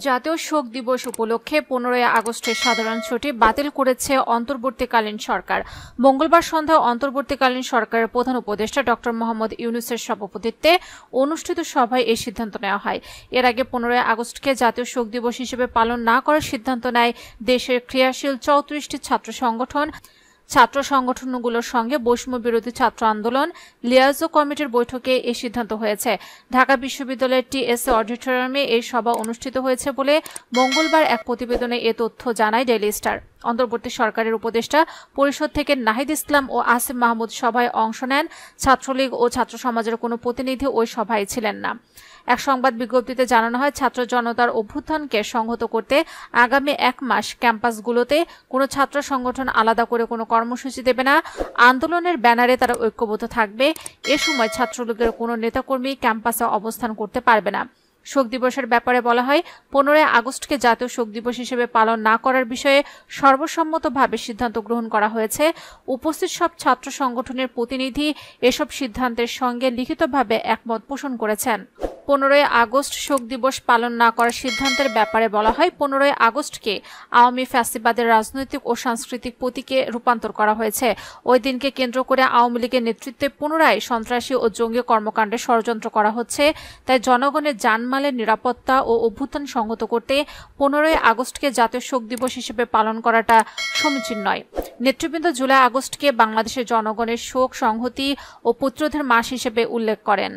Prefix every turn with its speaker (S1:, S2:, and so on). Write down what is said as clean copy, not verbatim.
S1: জাতীয় শোক দিবস উপলক্ষে 15 আগস্টের সাধারণ ছুটি বাতিল করেছে অন্তর্বর্তীকালীন সরকার। মঙ্গলবার সন্ধ্যায় অন্তর্বর্তীকালীন সরকারের প্রধান উপদেষ্টা ডক্টর মোহাম্মদ ইউনূসের সভাপতিত্বে অনুষ্ঠিত সভায় এই সিদ্ধান্ত নেওয়া হয়। এর আগে 15 আগস্টকে জাতীয় শোক দিবস হিসেবে পালন না করার সিদ্ধান্ত নেয় দেশের ক্রিয়াশীল 34টি ছাত্র সংগঠন। ছাত্র সংগঠনগুলোর সঙ্গে বৈষম্য বিরোধী ছাত্র আন্দোলন লিয়াজো কমিটির বৈঠকে এই সিদ্ধান্ত হয়েছে। ঢাকা বিশ্ববিদ্যালয়ের টিএসএ অডিটোরিয়ামে এই সভা অনুষ্ঠিত হয়েছে বলে মঙ্গলবার এক প্রতিবেদনে এ তথ্য জানায় ডেইলি স্টার। অন্তর্বর্তী সরকারের উপদেষ্টা পরিষদ থেকে নাহিদ ইসলাম ও আসিফ মাহমুদ সভায় অংশ নেন। ছাত্রলীগ ও ছাত্র সমাজের কোনো প্রতিনিধি ওই সভায় ছিলেন না। এক সংবাদ বিজ্ঞপ্তিতে জানানো হয়, ছাত্র জনতার অভ্যুত্থানকে সংহত করতে আগামী 1 মাস ক্যাম্পাসগুলোতে কোনো ছাত্র সংগঠন আলাদা করে কোনো কর্মসূচি দেবে না। আন্দোলনের ব্যানারে তারা ঐক্যবদ্ধ থাকবে। এ সময় ছাত্রলীগের কোনো নেতাকর্মী ক্যাম্পাসে অবস্থান করতে পারবে না। শোক দিবসের ব্যাপারে বলা হয়, 15 আগস্টকে জাতীয় শোক দিবস হিসেবে পালন না করার বিষয়ে সর্বসম্মতভাবে সিদ্ধান্ত গ্রহণ করা হয়েছে। উপস্থিত সব ছাত্র সংগঠনের প্রতিনিধি এসব সিদ্ধান্তের সঙ্গে লিখিতভাবে একমত পোষণ করেছেন। 15 আগস্ট শোক দিবস পালন না করার সিদ্ধান্তের ব্যাপারে বলা হয়, 15 আগস্টকে আওয়ামী ফ্যাসিবাদের রাজনৈতিক ও সাংস্কৃতিক প্রতীকে রূপান্তর করা হয়েছে। ওই দিনকে কেন্দ্র করে আওয়ামী লীগের নেতৃত্বে পুনরায় সন্ত্রাসী ও জঙ্গি কর্মকাণ্ডে ষড়যন্ত্র করা হচ্ছে। তাই জনগণের জানমালের নিরাপত্তা ও অভ্যুত্থান সংহত করতে 15 আগস্টকে জাতীয় শোক দিবস হিসেবে পালন করাটা সমীচীন নয়। নেতৃবৃন্দ জুলাই আগস্টকে বাংলাদেশের জনগণের শোক, সংহতি ও পুত্রদের মাস হিসেবে উল্লেখ করেন।